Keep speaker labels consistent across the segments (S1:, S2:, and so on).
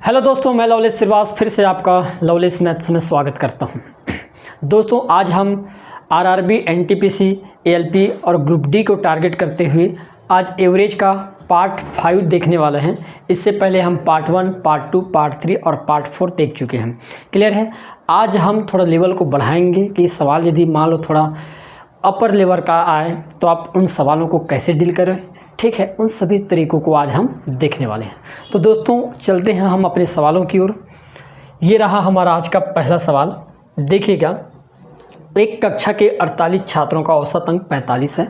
S1: Hello दोस्तों, मैं लवलेश श्रीवास फिर से आपका लवलेश मैथ्स में स्वागत करता हूं। दोस्तों आज हम आरआरबी, एनटीपीसी, एएलपी और ग्रुप डी को टारगेट करते हुए आज एवरेज का पार्ट 5 देखने वाले हैं। इससे पहले हम पार्ट 1, पार्ट 2, पार्ट 3 और पार्ट 4 देख चुके हैं। क्लियर है। आज हम थोड़ा लेवल को बढ़ाएंगे कि सवाल यदि मान लो थोड़ा अपर लेवल का आए तो आप उन सवालों को कैसे डील करें। ठीक है, उन सभी तरीक़ों को आज हम देखने वाले हैं। तो दोस्तों चलते हैं हम अपने सवालों की ओर। ये रहा हमारा आज का पहला सवाल। देखिएगा, एक कक्षा के 48 छात्रों का औसत अंक 45 है।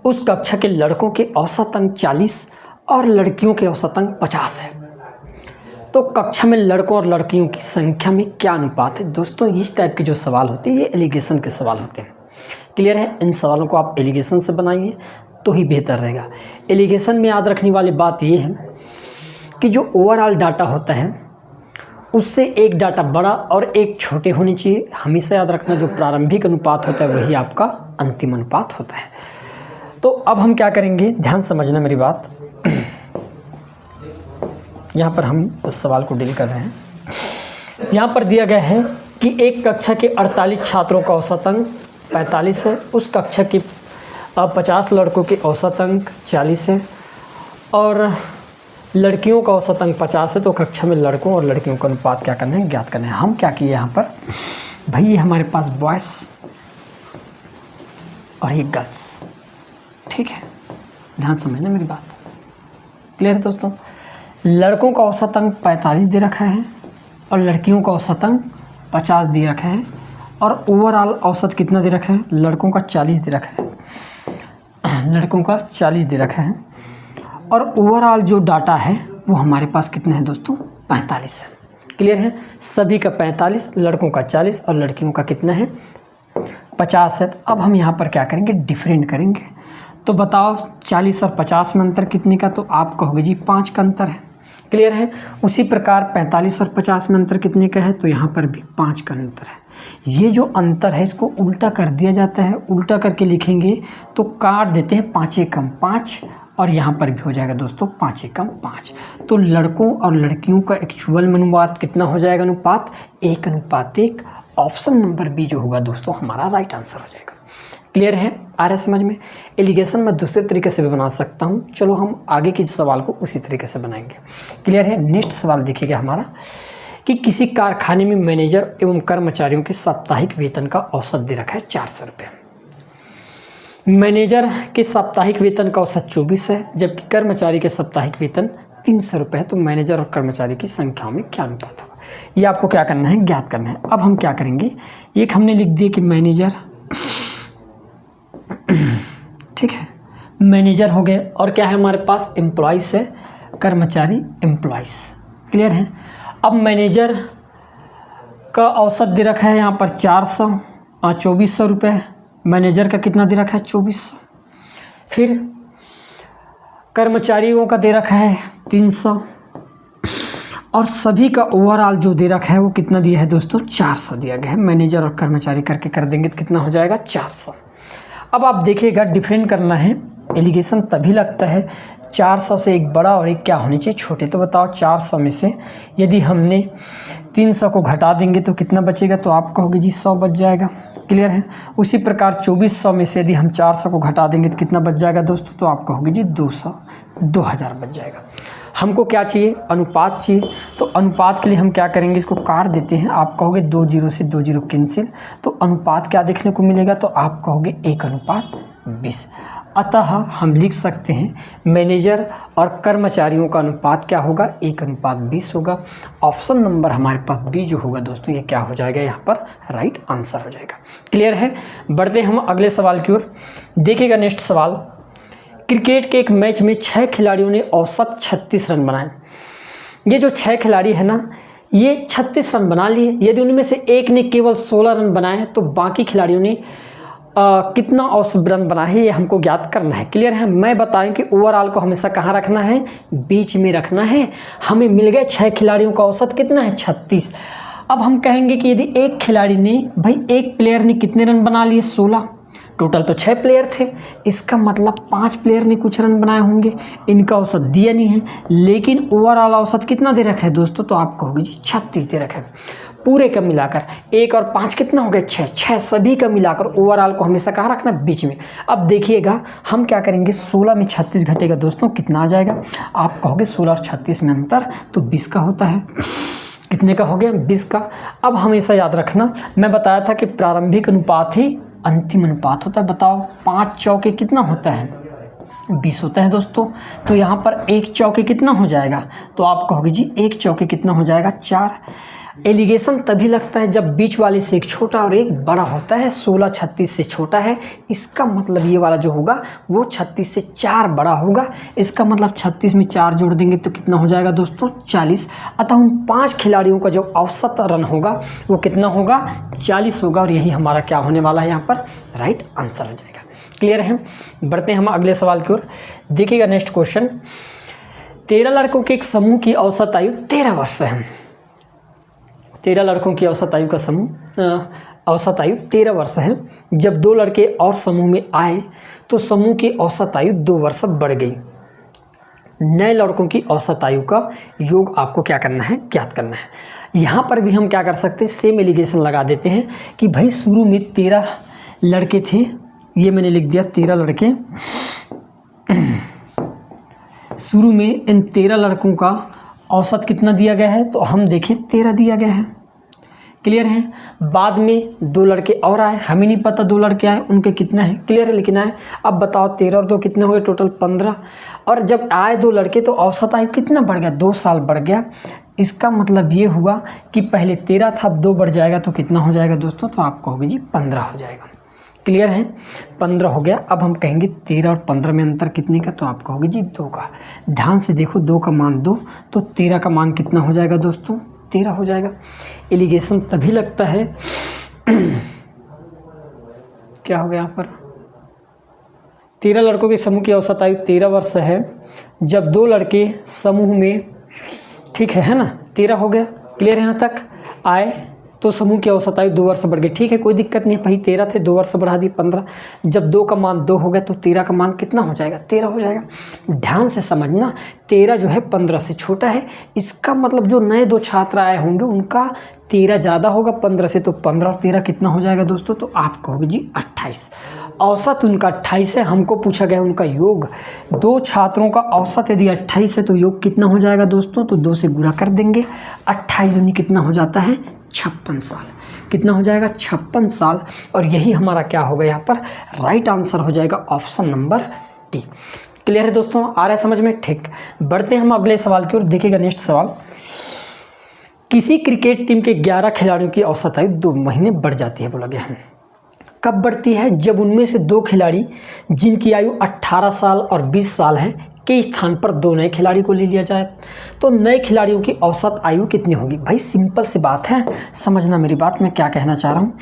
S1: उस कक्षा के लड़कों के औसत अंक 40 और लड़कियों के औसत अंक 50 है। तो कक्षा में लड़कों और लड़कियों की संख्या में क्या अनुपात है। दोस्तों इस टाइप के जो सवाल होते हैं ये एलिगेशन के सवाल होते हैं। क्लियर है। इन सवालों को आप एलिगेशन से बनाइए तो ही बेहतर रहेगा। एलिगेशन में याद रखने वाली बात ये है कि जो ओवरऑल डाटा होता है उससे एक डाटा बड़ा और एक छोटे होने चाहिए। हमेशा याद रखना, जो प्रारंभिक अनुपात होता है वही आपका अंतिम अनुपात होता है। तो अब हम क्या करेंगे, ध्यान समझना मेरी बात। यहाँ पर हम इस सवाल को डील कर रहे हैं। यहाँ पर दिया गया है कि एक कक्षा के 48 छात्रों का औसत अंक 45 है। उस कक्षा के 50 लड़कों के औसत अंक 40 है और लड़कियों का औसत अंक 50 है। तो कक्षा में लड़कों और लड़कियों का अनुपात क्या करना है, ज्ञात करना है। हम क्या किए यहाँ पर, भाई ये हमारे पास बॉयज़ और ये गर्ल्स। ठीक है, ध्यान समझना मेरी बात। क्लियर है दोस्तों। लड़कों का औसत अंक 45 दे रखा है और लड़कियों का औसत अंक 50 दे रखा है और ओवरऑल औसत कितना दे रखा है, लड़कों का 40 दे रखा है, लड़कों का 40 दे रखा है और ओवरऑल जो डाटा है वो हमारे पास कितना है दोस्तों, 45 है। क्लियर है। सभी का 45, लड़कों का 40 और लड़कियों का कितना है, 50 है। तो अब हम यहाँ पर क्या करेंगे, डिफरेंट करेंगे। तो बताओ 40 और 50 में अंतर कितने का, तो आप कहोगे जी 5 का अंतर है। क्लियर है। उसी प्रकार 45 और 50 में अंतर कितने का है, तो यहाँ पर भी 5 का अंतर है। ये जो अंतर है इसको उल्टा कर दिया जाता है। उल्टा करके लिखेंगे तो काट देते हैं 5 एकम 5 और यहाँ पर भी हो जाएगा दोस्तों 5 एकम 5। तो लड़कों और लड़कियों का एक्चुअल में अनुपात कितना हो जाएगा, अनुपात 1:1। ऑप्शन नंबर बी जो होगा दोस्तों हमारा राइट आंसर हो जाएगा। क्लियर है, आ रहा है समझ में। एलिगेशन मैं दूसरे तरीके से भी बना सकता हूँ। चलो हम आगे के सवाल को उसी तरीके से बनाएंगे। क्लियर है। नेक्स्ट सवाल देखिएगा हमारा कि किसी कारखाने में मैनेजर एवं कर्मचारियों के साप्ताहिक वेतन का औसत दे रखा है 400 रुपये। मैनेजर के साप्ताहिक वेतन का औसत 24 है जबकि कर्मचारी के साप्ताहिक वेतन 300 रुपये है। तो मैनेजर और कर्मचारी की संख्या में क्या अनुपात होगा, ये आपको क्या करना है, ज्ञात करना है। अब हम क्या करेंगे, एक हमने लिख दिया कि मैनेजर, ठीक है, मैनेजर हो गए और क्या है हमारे पास, एम्प्लॉइज़ है, कर्मचारी एम्प्लॉइज़। क्लियर है। अब मैनेजर का औसत दे रखा है यहाँ पर 400 और 2400 रुपये। मैनेजर का कितना दे रखा है, 2400। फिर कर्मचारियों का दे रखा है 300 और सभी का ओवरऑल जो दे रखा है वो कितना दिया है दोस्तों, 400 दिया गया है। मैनेजर और कर्मचारी करके कर देंगे तो कितना हो जाएगा, 400। अब आप देखिएगा, डिफरेंट करना है। एलिगेशन तभी लगता है 400 से एक बड़ा और एक क्या होनी चाहिए, छोटे। तो बताओ 400 में से यदि हमने 300 को घटा देंगे तो कितना बचेगा, तो आप कहोगे जी 100 बच जाएगा। क्लियर है। उसी प्रकार 2400 में से यदि हम 400 को घटा देंगे तो कितना बच जाएगा दोस्तों, तो आप कहोगे जी 2000 बच जाएगा। हमको क्या चाहिए, अनुपात चाहिए। तो अनुपात के लिए हम क्या करेंगे, इसको काट देते हैं। आप कहोगे 2 0 से 2 0 कैंसिल, तो अनुपात क्या देखने को मिलेगा, तो आप कहोगे 1:20। अतः हम लिख सकते हैं मैनेजर और कर्मचारियों का अनुपात क्या होगा, 1:20 होगा। ऑप्शन नंबर हमारे पास बी जो होगा दोस्तों, ये क्या हो जाएगा, यहाँ पर राइट आंसर हो जाएगा। क्लियर है। बढ़ते हम अगले सवाल की ओर। देखिएगा नेक्स्ट सवाल, क्रिकेट के एक मैच में 6 खिलाड़ियों ने औसत 36 रन बनाए। ये जो 6 खिलाड़ी है ना, ये 36 रन बना लिए। यदि उनमें से एक ने केवल 16 रन बनाए तो बाकी खिलाड़ियों ने कितना औसत रन बना है, ये हमको ज्ञात करना है। क्लियर है। मैं बताएं कि ओवरऑल को हमेशा कहाँ रखना है, बीच में रखना है। हमें मिल गए 6 खिलाड़ियों का औसत कितना है, 36। अब हम कहेंगे कि यदि एक खिलाड़ी ने, भाई एक प्लेयर ने कितने रन बना लिए, 16, टोटल तो 6 प्लेयर थे, इसका मतलब 5 प्लेयर ने कुछ रन बनाए होंगे, इनका औसत दिया नहीं है, लेकिन ओवरऑल औसत कितना दे रखा है दोस्तों, तो आप कहोगे जी 36 दे रखा है। पूरे का मिलाकर 1 और 5 कितना हो गया, 6 सभी का मिलाकर ओवरऑल को हमेशा कहाँ रखना, बीच में। अब देखिएगा हम क्या करेंगे, 16 में 36 घटेगा दोस्तों, कितना आ जाएगा, आप कहोगे 16 और 36 में अंतर तो 20 का होता है। कितने का हो गया, 20 का। अब हमेशा याद रखना, मैं बताया था कि प्रारंभिक अनुपात ही अंतिम अनुपात होता है। बताओ 5 चौके कितना होता है, 20 होता है दोस्तों। तो यहाँ पर 1 चौके कितना हो जाएगा, तो आप कहोगे जी 1 चौके कितना हो जाएगा, 4। एलिगेशन तभी लगता है जब बीच वाले से एक छोटा और एक बड़ा होता है। 16 36 से छोटा है, इसका मतलब ये वाला जो होगा वो 36 से 4 बड़ा होगा। इसका मतलब 36 में 4 जोड़ देंगे तो कितना हो जाएगा दोस्तों, 40। अतः उन 5 खिलाड़ियों का जो औसत रन होगा वो कितना होगा, 40 होगा। और यही हमारा क्या होने वाला है, यहाँ पर राइट आंसर हो जाएगा। क्लियर है। बढ़ते हैं हम अगले सवाल की ओर। देखिएगा नेक्स्ट क्वेश्चन, 13 लड़कों के एक समूह की औसत आयु 13 वर्ष है। 13 लड़कों की औसत आयु का समूह औसत आयु 13 वर्ष है। जब 2 लड़के और समूह में आए तो समूह की औसत आयु 2 वर्ष बढ़ गई। नए लड़कों की औसत आयु का योग आपको क्या करना है, ज्ञात करना है। यहाँ पर भी हम क्या कर सकते हैं, सेम एलिगेशन लगा देते हैं कि भाई शुरू में 13 लड़के थे, ये मैंने लिख दिया 13 लड़के। शुरू में इन 13 लड़कों का औसत कितना दिया गया है, तो हम देखें 13 दिया गया है। क्लियर है। बाद में 2 लड़के और आए, हमें नहीं पता 2 लड़के आए उनके कितना है, क्लियर है, लेकिन आए। अब बताओ 13 और 2 कितने हो गए, टोटल 15। और जब आए 2 लड़के तो औसत आयु कितना बढ़ गया, 2 साल बढ़ गया। इसका मतलब ये हुआ कि पहले 13 था, अब 2 बढ़ जाएगा तो कितना हो जाएगा दोस्तों, तो आप कहोगे जी 15 हो जाएगा। क्लियर है, 15 हो गया। अब हम कहेंगे 13 और 15 में अंतर कितने का, तो आप कहोगे जी 2 का। ध्यान से देखो, 2 का मान 2 तो 13 का मान कितना हो जाएगा दोस्तों, 13 हो जाएगा। एलिगेशन तभी लगता है क्या हो गया यहाँ पर, 13 लड़कों के समूह की औसत आयु 13 वर्ष है। जब 2 लड़के समूह में, ठीक है ना, 13 हो गया। क्लियर है, यहाँ तक आए तो समूह की औसत आयु 2 वर्ष बढ़ गई। ठीक है, कोई दिक्कत नहीं है भाई, 13 थे 2 वर्ष बढ़ा दी 15। जब 2 का मान 2 हो गया तो 13 का मान कितना हो जाएगा, 13 हो जाएगा। ध्यान से समझना, 13 जो है 15 से छोटा है। इसका मतलब जो नए 2 छात्र आए होंगे उनका 13 ज़्यादा होगा 15 से, तो 15 और 13 कितना हो जाएगा दोस्तों, तो आप कहोगे जी 28। औसत उनका 28 है। हमको पूछा गया उनका योग। 2 छात्रों का औसत यदि 28 है तो योग कितना हो जाएगा दोस्तों, तो 2 से गुणा कर देंगे। 28 दूनी कितना हो जाता है, 56 साल। कितना हो जाएगा, 56 साल। और यही हमारा क्या होगा, यहाँ पर राइट आंसर हो जाएगा ऑप्शन नंबर डी। क्लियर है दोस्तों, आ रहा है समझ में, ठीक। बढ़ते हैं हम अगले सवाल की ओर। देखिएगा नेक्स्ट सवाल, किसी क्रिकेट टीम के 11 खिलाड़ियों की औसत आयु 2 महीने बढ़ जाती है, बोला गया है। कब बढ़ती है, जब उनमें से 2 खिलाड़ी जिनकी आयु 18 साल और 20 साल है के स्थान पर 2 नए खिलाड़ी को ले लिया जाए तो नए खिलाड़ियों की औसत आयु कितनी होगी। भाई सिंपल सी बात है, समझना मेरी बात, मैं क्या कहना चाह रहा हूँ।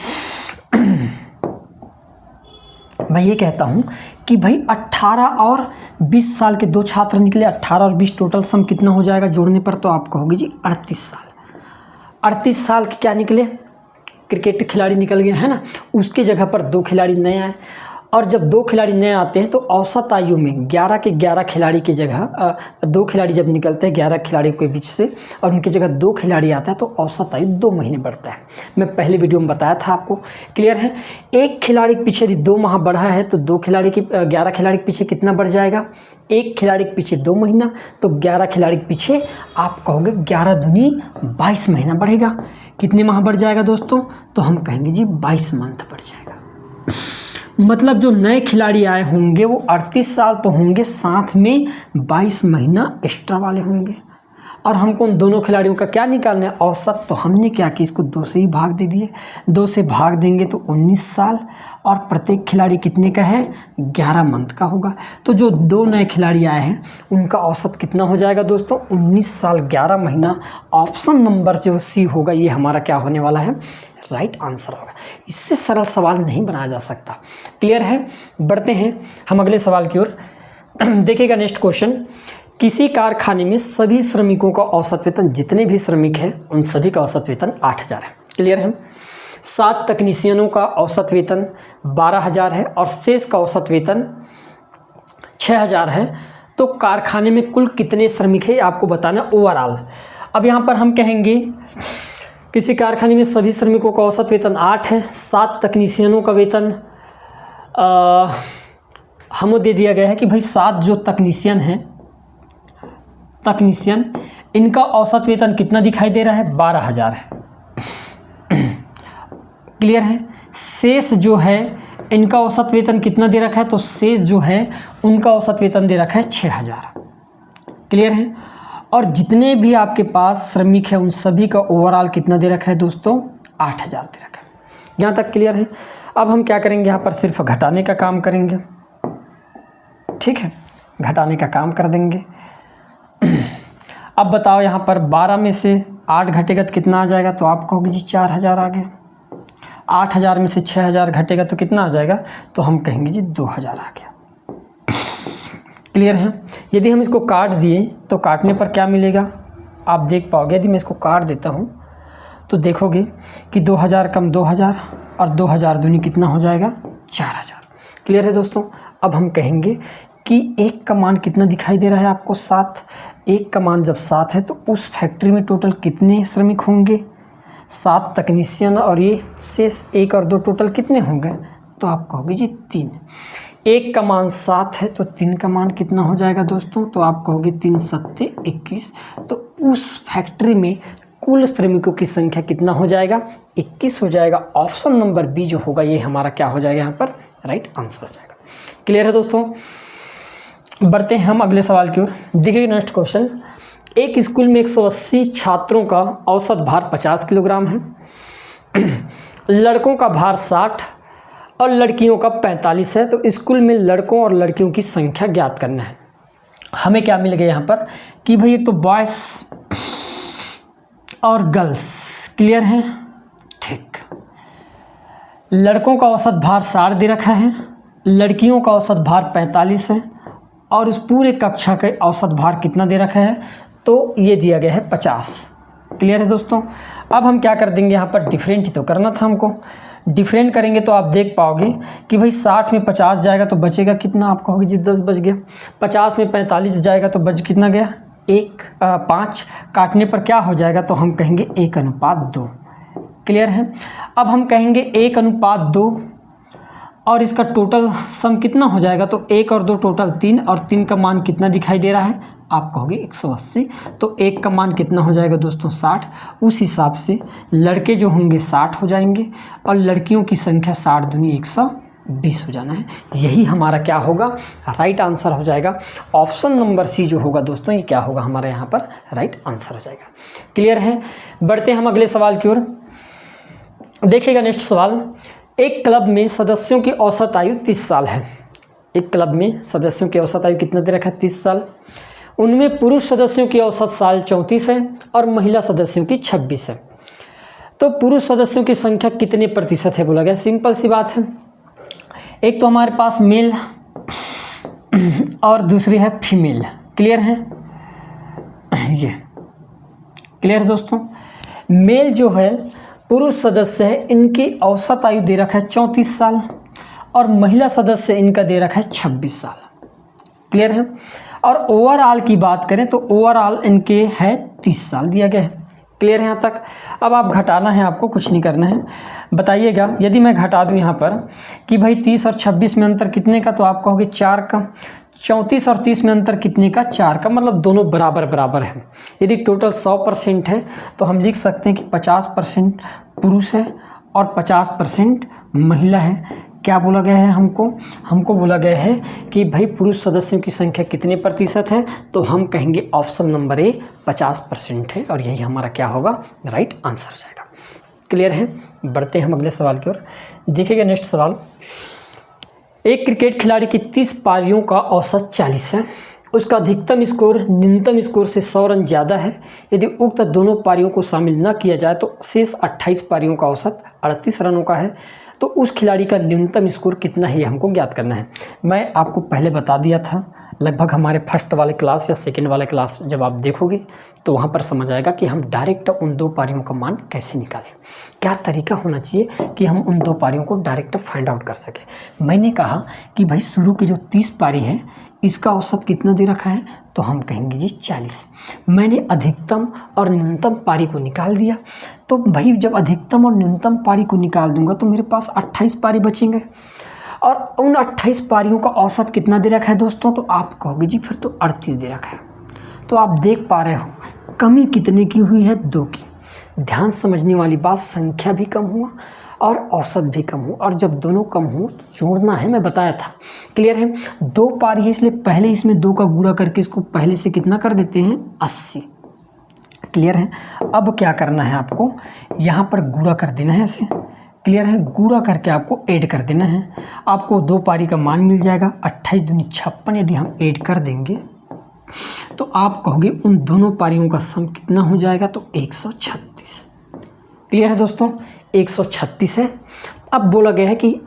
S1: मैं ये कहता हूँ कि भाई 18 और 20 साल के 2 छात्र निकले, 18 और 20 टोटल सम कितना हो जाएगा जोड़ने पर, तो आप कहोगे जी 38 साल। 38 साल के क्या निकले, क्रिकेट खिलाड़ी निकल गए, है ना। उसके जगह पर 2 खिलाड़ी नए आए। और जब 2 खिलाड़ी नए आते हैं तो औसत आयु में 11 के 11 खिलाड़ी की जगह 2 खिलाड़ी जब निकलते हैं 11 खिलाड़ियों के बीच से और उनकी जगह 2 खिलाड़ी आता है तो औसत आयु 2 महीने बढ़ता है। मैं पहले वीडियो में बताया था आपको, क्लियर है। एक खिलाड़ी के पीछे यदि 2 माह बढ़ा है तो 2 खिलाड़ी की 11 खिलाड़ी के पीछे कितना बढ़ जाएगा, 1 खिलाड़ी के पीछे 2 महीना, तो 11 खिलाड़ी के पीछे आप कहोगे 11 दूनी 22 महीना बढ़ेगा। कितने माह बढ़ जाएगा दोस्तों, तो हम कहेंगे जी 22 मंथ बढ़ जाएगा। मतलब जो नए खिलाड़ी आए होंगे वो 38 साल तो होंगे, साथ में 22 महीना एक्स्ट्रा वाले होंगे। और हमको उन दोनों खिलाड़ियों का क्या निकालना है, औसत। तो हमने क्या किया, इसको 2 से ही भाग दे दिए। 2 से भाग देंगे तो 19 साल और प्रत्येक खिलाड़ी कितने का है, 11 मंथ का होगा। तो जो 2 नए खिलाड़ी आए हैं उनका औसत कितना हो जाएगा दोस्तों, 19 साल 11 महीना। ऑप्शन नंबर जो सी होगा ये हमारा क्या होने वाला है, राइट आंसर होगा। इससे सरल सवाल नहीं बनाया जा सकता। क्लियर है। बढ़ते हैं हम अगले सवाल की ओर। देखिएगा नेक्स्ट क्वेश्चन, किसी कारखाने में सभी श्रमिकों का औसत वेतन, जितने भी श्रमिक हैं उन सभी का औसत वेतन 8000 है। क्लियर है। 7 तकनीशियनों का औसत वेतन 12,000 है और शेष का औसत वेतन 6,000 है। तो कारखाने में कुल कितने श्रमिक है आपको बताना ओवरऑल। अब यहाँ पर हम कहेंगे किसी कारखाने में सभी श्रमिकों का औसत वेतन 8 है, 7 तकनीशियनों का वेतन हमें दे दिया गया है कि भाई 7 जो तकनीशियन हैं, तकनीशियन इनका औसत वेतन कितना दिखाई दे रहा है, 12,000 है। क्लियर है। शेष जो है इनका औसत वेतन कितना दे रखा है, तो शेष जो है उनका औसत वेतन दे रखा है 6,000। क्लियर है। और जितने भी आपके पास श्रमिक है उन सभी का ओवरऑल कितना दे रखा है दोस्तों, 8,000 दे रखा है। यहाँ तक क्लियर है। अब हम क्या करेंगे, यहाँ पर सिर्फ घटाने का काम करेंगे। ठीक है, घटाने का काम कर देंगे। अब बताओ यहाँ पर 12 में से 8 घटेगा तो कितना आ जाएगा, तो आप कहोगे जी 4,000 आ गया। 8,000 में से 6,000 घटेगा तो कितना आ जाएगा, तो हम कहेंगे जी 2,000 आ गया। क्लियर है। यदि हम इसको काट दिए तो काटने पर क्या मिलेगा आप देख पाओगे। यदि मैं इसको काट देता हूँ तो देखोगे कि 2,000 कम 2,000 और 2,000 दूनी कितना हो जाएगा, 4,000। क्लियर है दोस्तों। अब हम कहेंगे कि एक का मान कितना दिखाई दे रहा है आपको, 7। एक का मान जब 7 है तो उस फैक्ट्री में टोटल कितने श्रमिक होंगे, 7 तकनीशियन और ये शेष 1 और 2 टोटल कितने होंगे, तो आप कहोगे जी 3। एक का मान 7 है तो 3 का मान कितना हो जाएगा दोस्तों, तो आप कहोगे 3 सत्ते 21। तो उस फैक्ट्री में कुल श्रमिकों की संख्या कितना हो जाएगा, 21 हो जाएगा। ऑप्शन नंबर बी जो होगा ये हमारा क्या हो जाएगा, यहाँ पर राइट आंसर हो जाएगा। क्लियर है दोस्तों। बढ़ते हैं हम अगले सवाल की ओर। देखिए नेक्स्ट क्वेश्चन, एक स्कूल में 180 छात्रों का औसत भार 50 किलोग्राम है। लड़कों का भार 60 और लड़कियों का 45 है। तो स्कूल में लड़कों और लड़कियों की संख्या ज्ञात करना है। हमें क्या मिल गया यहाँ पर कि भाई एक तो बॉयज़ और गर्ल्स। क्लियर है। ठीक, लड़कों का औसत भार 60 दे रखा है, लड़कियों का औसत भार 45 है और उस पूरे कक्षा के औसत भार कितना दे रखा है, तो ये दिया गया है 50। क्लियर है दोस्तों। अब हम क्या कर देंगे, यहाँ पर डिफरेंट ही तो करना था हमको। डिफरेंट करेंगे तो आप देख पाओगे कि भाई 60 में 50 जाएगा तो बचेगा कितना, आप कहोगे जी 10 बच गया। 50 में 45 जाएगा तो बच कितना गया, 5। काटने पर क्या हो जाएगा, तो हम कहेंगे 1:2। क्लियर है। अब हम कहेंगे 1:2 और इसका टोटल सम कितना हो जाएगा, तो 1 और 2 टोटल 3 और 3 का मान कितना दिखाई दे रहा है, आप कहोगे 180। तो 1 का मान कितना हो जाएगा दोस्तों, 60। उस हिसाब से लड़के जो होंगे 60 हो जाएंगे और लड़कियों की संख्या 60 दूनी 120 हो जाना है। यही हमारा क्या होगा, राइट आंसर हो जाएगा। ऑप्शन नंबर सी जो होगा दोस्तों ये क्या होगा, हमारे यहाँ पर राइट आंसर हो जाएगा। क्लियर है। बढ़ते हैं हम अगले सवाल की ओर। देखिएगा नेक्स्ट सवाल, एक क्लब में सदस्यों की औसत आयु 30 साल है। एक क्लब में सदस्यों की औसत आयु कितना दे रखा है, 30 साल। उनमें पुरुष सदस्यों की औसत साल 34 है और महिला सदस्यों की 26 है। तो पुरुष सदस्यों की संख्या कितने प्रतिशत है बोला गया। सिंपल सी बात है, एक तो हमारे पास मेल और दूसरी है फीमेल। क्लियर है ये। क्लियर है दोस्तों। मेल जो है पुरुष सदस्य है, इनकी औसत आयु दे रखा है 34 साल और महिला सदस्य इनका दे रखा है 26 साल। क्लियर है। और ओवरऑल की बात करें तो ओवरऑल इनके है 30 साल दिया गया है। क्लियर है यहाँ तक। अब आप घटाना है, आपको कुछ नहीं करना है। बताइएगा यदि मैं घटा दूँ यहाँ पर कि भाई 30 और 26 में अंतर कितने का, तो आप कहोगे 4 का। 34 और 30 में अंतर कितने का, 4 का, मतलब दोनों बराबर बराबर है। यदि टोटल 100% है तो हम लिख सकते हैं कि 50% पुरुष है और 50% महिला है। क्या बोला गया है हमको बोला गया है कि भाई पुरुष सदस्यों की संख्या कितने प्रतिशत है, तो हम कहेंगे ऑप्शन नंबर ए 50% है और यही हमारा क्या होगा, राइट आंसर हो जाएगा। क्लियर है। बढ़ते हैं हम अगले सवाल की ओर। देखिएगा नेक्स्ट सवाल, एक क्रिकेट खिलाड़ी की 30 पारियों का औसत 40 है। उसका अधिकतम स्कोर न्यूनतम स्कोर से 100 रन ज़्यादा है। यदि उक्त दोनों पारियों को शामिल न किया जाए तो शेष 28 पारियों का औसत 38 रनों का है। तो उस खिलाड़ी का न्यूनतम स्कोर कितना है, हमको ज्ञात करना है। मैं आपको पहले बता दिया था लगभग हमारे फर्स्ट वाले क्लास या सेकंड वाले क्लास जब आप देखोगे तो वहाँ पर समझ आएगा कि हम डायरेक्ट उन 2 पारियों का मान कैसे निकालें, क्या तरीका होना चाहिए कि हम उन 2 पारियों को डायरेक्ट फाइंड आउट कर सकें। मैंने कहा कि भाई शुरू की जो 30 पारी है इसका औसत कितना दे रखा है, तो हम कहेंगे जी 40। मैंने अधिकतम और न्यूनतम पारी को निकाल दिया, तो भाई जब अधिकतम और न्यूनतम पारी को निकाल दूंगा तो मेरे पास 28 पारी बचेंगे, और उन 28 पारियों का औसत कितना दे रखा है दोस्तों, तो आप कहोगे जी फिर तो 38 दे रखा है। तो आप देख पा रहे हो कमी कितने की हुई है, 2 की। ध्यान समझने वाली बात, संख्या भी कम हुआ और औसत भी कम हो, और जब दोनों कम हो तो जोड़ना है, मैं बताया था। क्लियर है। 2 पारी है इसलिए पहले इसमें 2 का गुणा करके इसको पहले से कितना कर देते हैं, 80। क्लियर है। अब क्या करना है आपको, यहाँ पर गुणा कर देना है इसे। क्लियर है। गुणा करके आपको ऐड कर देना है, आपको 2 पारी का मान मिल जाएगा 28 दूनी 56। यदि हम ऐड कर देंगे तो आप कहोगे उन दोनों पारियों का सम कितना हो जाएगा, तो 136। क्लियर है दोस्तों, 136 है। अब बोला गया है कि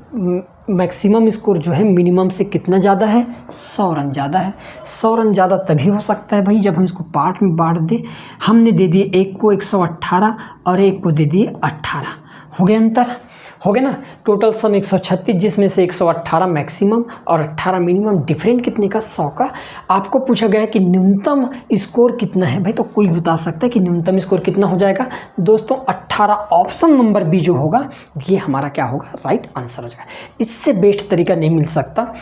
S1: मैक्सिमम स्कोर जो है मिनिमम से कितना ज़्यादा है, 100 रन ज़्यादा है। 100 रन ज़्यादा तभी हो सकता है भाई जब हम इसको पार्ट में बांट दें। हमने दे दिए एक को 118 और एक को दे दिए 18, हो गया अंतर, हो गया ना। टोटल सम 136, जिसमें से 118 मैक्सिमम और 18 मिनिमम। डिफरेंट कितने का, 100 का। आपको पूछा गया है कि न्यूनतम स्कोर कितना है, भाई तो कोई बता सकता है कि न्यूनतम स्कोर कितना हो जाएगा दोस्तों, 18। ऑप्शन नंबर बी जो होगा ये हमारा क्या होगा, राइट आंसर हो जाएगा। इससे बेस्ट तरीका नहीं मिल सकता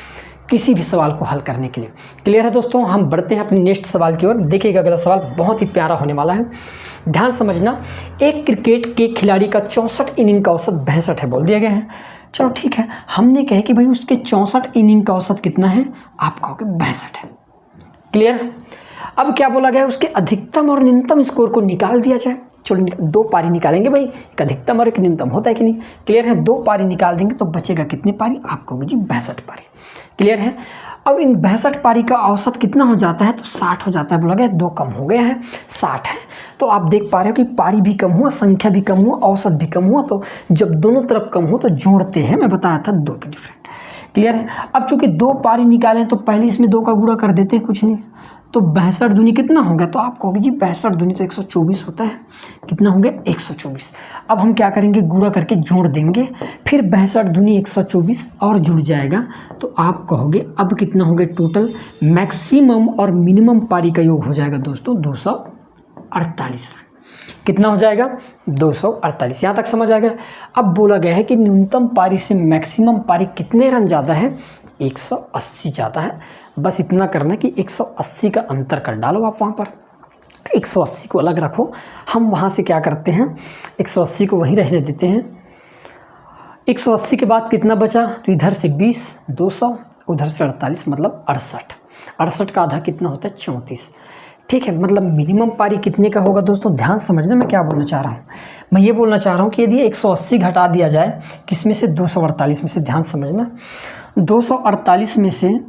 S1: किसी भी सवाल को हल करने के लिए। क्लियर है दोस्तों। हम बढ़ते हैं अपने नेक्स्ट सवाल की ओर। देखिएगा अगला सवाल बहुत ही प्यारा होने वाला है, ध्यान समझना। एक क्रिकेट के खिलाड़ी का 64 इनिंग का औसत 62 है, बोल दिया गया है। चलो ठीक है, हमने कहे कि भाई उसके 64 इनिंग का औसत कितना है, आप कहोगे 62 है। क्लियर। अब क्या बोला गया है, उसके अधिकतम और न्यूनतम स्कोर को निकाल दिया जाए। चलो 2 पारी निकालेंगे भाई, एक अधिकतम और एक न्यूनतम होता है कि नहीं। क्लियर है। 2 पारी निकाल देंगे तो बचेगा कितनी पारी, आप कहोगे जी 62 पारी। क्लियर है। अब इन 62 पारी का औसत कितना हो जाता है, तो 60 हो जाता है। बोला गया 2 कम हो गया है, 60 है। तो आप देख पा रहे हो कि पारी भी कम हुआ, संख्या भी कम हुआ, औसत भी कम हुआ। तो जब दोनों तरफ कम हो तो जोड़ते हैं, मैं बताया था 2 के डिफरेंट। क्लियर है। अब चूंकि 2 पारी निकालें तो पहले इसमें 2 का गुणा कर देते हैं, कुछ नहीं। तो 62 दूनी कितना हो गया, तो आप कहोगे जी 62 दूनी तो 124 होता है। कितना हो गया, 124। अब हम क्या करेंगे, गुणा करके जोड़ देंगे, फिर 62 दूनी 124 और जुड़ जाएगा। तो आप कहोगे अब कितना हो गया, टोटल मैक्सिमम और मिनिमम पारी का योग हो जाएगा दोस्तों 248 रन। कितना हो जाएगा, 248। यहाँ तक समझ आ गया। अब बोला गया है कि न्यूनतम पारी से मैक्सिमम पारी कितने रन ज़्यादा है, 180 ज़्यादा है। बस इतना करना कि 180 का अंतर कर डालो आप वहाँ पर, 180 को अलग रखो। हम वहाँ से क्या करते हैं, 180 को वहीं रहने देते हैं। 180 के बाद कितना बचा, तो इधर से 20, 200, उधर से 48, मतलब 68। 68 का आधा कितना होता है, 34। ठीक है। मतलब मिनिमम पारी कितने का होगा दोस्तों, ध्यान समझना मैं क्या बोलना चाह रहा हूँ। मैं ये बोलना चाह रहा हूँ कि यदि 180 घटा दिया जाए किसमें से, 248 में से। ध्यान समझना, 248 में से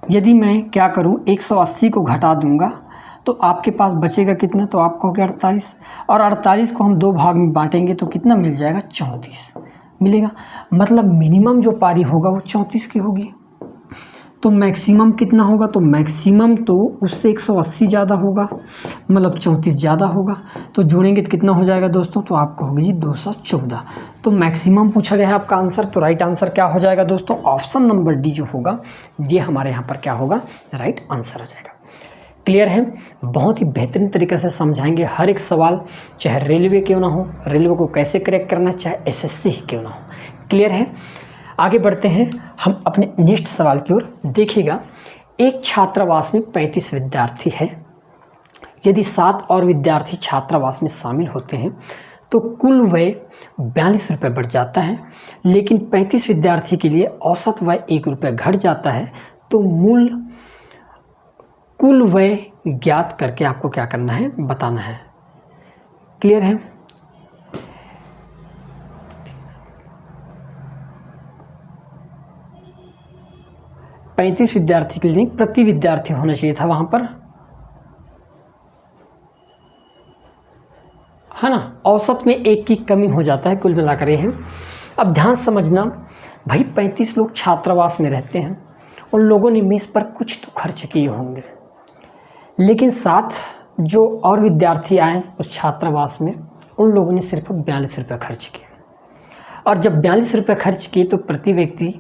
S1: यदि मैं क्या करूँ, 180 को घटा दूंगा तो आपके पास बचेगा कितना, तो आप कहोगे 48। और 48 को हम 2 भाग में बांटेंगे तो कितना मिल जाएगा, 34 मिलेगा। मतलब मिनिमम जो पारी होगा वो 34 की होगी। तो मैक्सिमम कितना होगा, तो मैक्सिमम तो उससे 180 ज़्यादा होगा, मतलब 34 ज़्यादा होगा। तो जोड़ेंगे तो कितना हो जाएगा दोस्तों, तो आप कहोगे जी 214। तो मैक्सिमम पूछा गया है आपका आंसर, तो राइट आंसर क्या हो जाएगा दोस्तों, ऑप्शन नंबर डी जो होगा ये हमारे यहाँ पर क्या होगा, राइट आंसर हो जाएगा। क्लियर है। बहुत ही बेहतरीन तरीके से समझाएंगे हर एक सवाल, चाहे रेलवे क्यों ना हो, रेलवे को कैसे क्रैक करना, चाहे एसएससी ही क्यों ना हो। क्लियर है। आगे बढ़ते हैं हम अपने नेक्स्ट सवाल की ओर। देखिएगा, एक छात्रावास में 35 विद्यार्थी है। यदि 7 और विद्यार्थी छात्रावास में शामिल होते हैं तो कुल व्यय 42 रुपये बढ़ जाता है, लेकिन 35 विद्यार्थी के लिए औसत व्यय 1 रुपये घट जाता है। तो कुल व्यय ज्ञात करके आपको क्या करना है, बताना है। क्लियर है। पैंतीस विद्यार्थी के लिए प्रति विद्यार्थी होना चाहिए था वहां पर, है ना। औसत में 1 की कमी हो जाता है, कुल मिलाकर ये है। अब ध्यान समझना भाई, 35 लोग छात्रावास में रहते हैं उन लोगों ने मेस पर कुछ तो खर्च किए होंगे, लेकिन साथ जो और विद्यार्थी आए उस छात्रावास में, उन लोगों ने सिर्फ 42 रुपये खर्च किए। और जब 42 रुपये खर्च किए तो प्रति व्यक्ति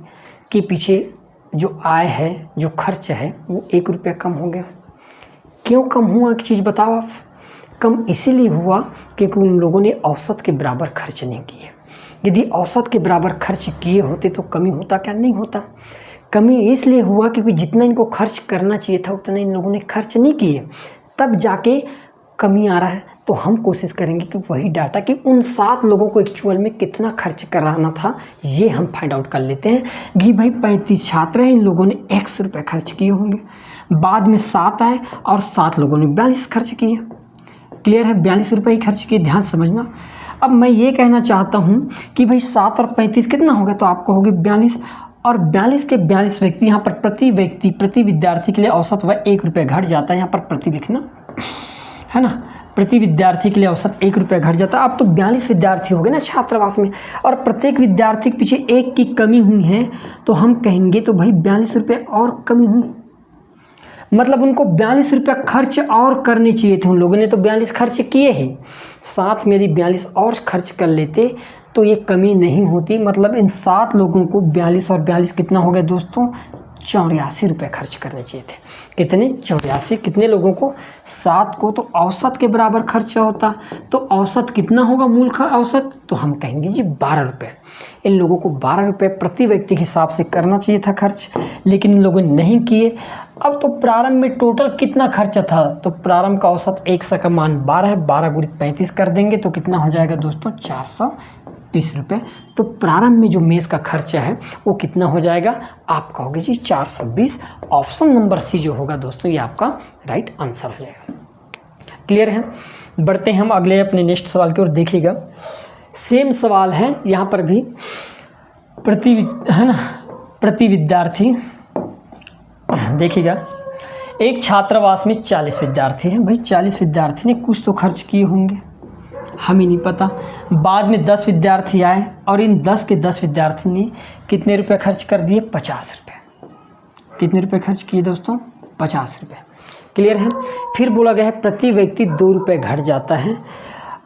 S1: के पीछे जो आय है, जो खर्च है, वो 1 रुपये कम हो गया। क्यों कम हुआ, एक चीज़ बताओ आप। कम इसीलिए हुआ क्योंकि उन लोगों ने औसत के बराबर खर्च नहीं किए। यदि औसत के बराबर खर्च किए होते तो कमी होता क्या? नहीं होता। कमी इसलिए हुआ क्योंकि जितना इनको खर्च करना चाहिए था उतना इन लोगों ने खर्च नहीं किए, तब जाके कमी आ रहा है। तो हम कोशिश करेंगे कि वही डाटा कि उन 7 लोगों को एक्चुअल में कितना खर्च कराना था, ये हम फाइंड आउट कर लेते हैं कि भाई 35 छात्र हैं, इन लोगों ने X रुपये खर्च किए होंगे, बाद में 7 आए और 7 लोगों ने 42 खर्च किए। क्लियर है? 42 रुपये ही खर्च किए, ध्यान समझना। अब मैं ये कहना चाहता हूँ कि भाई 7 और 35 कितना हो गया, तो आप कहोगे 42, और 42 के 42 व्यक्ति, यहाँ पर प्रति व्यक्ति, प्रति विद्यार्थी के लिए औसत वह 1 रुपये घट जाता है, यहाँ पर प्रति लिखना है ना, प्रति विद्यार्थी के लिए औसत 1 रुपये घट जाता है। अब तो 42 विद्यार्थी हो गए ना छात्रावास में, और प्रत्येक विद्यार्थी के पीछे 1 की कमी हुई है, तो हम कहेंगे तो भाई 42 रुपये और कमी हुई, मतलब उनको 42 रुपये खर्च और करने चाहिए थे। उन लोगों ने तो 42 खर्च किए ही, साथ में यदि 42 और खर्च कर लेते तो ये कमी नहीं होती। मतलब इन 7 लोगों को 42 और 42 कितना हो गया दोस्तों, 84 रुपये खर्च करने चाहिए थे। कितने? 84। कितने लोगों को? 7 को। तो औसत के बराबर खर्चा होता, तो औसत कितना होगा, मूल का औसत, तो हम कहेंगे जी 12 रुपये। इन लोगों को 12 रुपये प्रति व्यक्ति के हिसाब से करना चाहिए था खर्च, लेकिन इन लोगों ने नहीं किए। अब तो प्रारंभ में टोटल कितना खर्चा था, तो प्रारंभ का औसत 100 का मान 12 है, 12 गुणित 35 कर देंगे तो कितना हो जाएगा दोस्तों, 420 रुपये। तो प्रारंभ में जो मेस का खर्चा है वो कितना हो जाएगा, आप कहोगे जी 420। ऑप्शन नंबर सी जो होगा दोस्तों, ये आपका राइट आंसर हो जाएगा। क्लियर है? बढ़ते हैं हम अगले अपने नेक्स्ट सवाल की ओर। देखिएगा, सेम सवाल है, यहाँ पर भी प्रति विद्यार्थी। देखिएगा, एक छात्रावास में 40 विद्यार्थी हैं। भाई 40 विद्यार्थी ने कुछ तो खर्च किए होंगे, हमें नहीं पता। बाद में 10 विद्यार्थी आए और इन 10 के 10 विद्यार्थी ने कितने रुपए खर्च कर दिए, 50 रुपये। कितने रुपए खर्च किए दोस्तों, 50 रुपये। क्लियर है? फिर बोला गया है प्रति व्यक्ति 2 रुपये घट जाता है।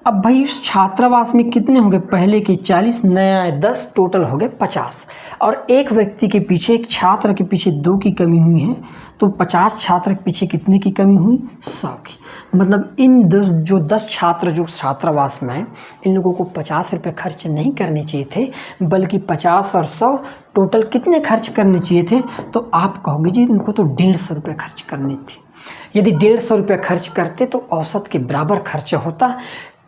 S1: अब भाई इस छात्रावास में कितने होंगे, पहले के 40, नया 10, टोटल हो गए 50, और एक व्यक्ति के पीछे, एक छात्र के पीछे 2 की कमी हुई है, तो 50 छात्र के पीछे कितने की कमी हुई, 100 की। मतलब इन 10 छात्र जो छात्रावास में हैं, इन लोगों को 50 रुपये खर्च नहीं करने चाहिए थे, बल्कि 50 और 100 टोटल कितने खर्च करने चाहिए थे, तो आप कहोगे जी इनको तो 150 रुपये खर्च करने थे। यदि 150 रुपये खर्च करते तो औसत के बराबर खर्चा होता।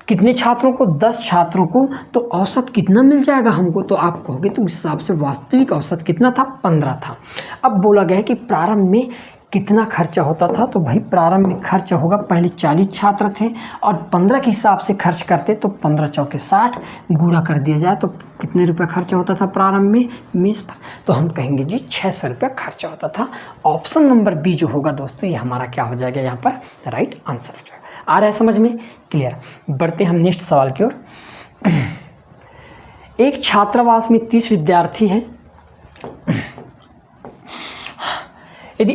S1: कितने छात्रों को, 10 छात्रों को, तो औसत कितना मिल जाएगा हमको, तो आप कहोगे तो इस हिसाब से वास्तविक औसत कितना था, 15 था। अब बोला गया है कि प्रारंभ में कितना खर्चा होता था, तो भाई प्रारंभ में खर्चा होगा, पहले 40 छात्र थे और 15 के हिसाब से खर्च करते तो 15 चौके 60 गुणा कर दिया जाए तो कितने रुपये खर्चा होता था प्रारंभ में मेस पर, तो हम कहेंगे जी 600 रुपये खर्चा होता था। ऑप्शन नंबर बी जो होगा दोस्तों, ये हमारा क्या हो जाएगा, यहाँ पर राइट आंसर हो जाएगा। आ रहा है समझ में? क्लियर। बढ़ते हम नेक्स्ट सवाल की ओर। एक छात्रावास में 30 विद्यार्थी हैं। यदि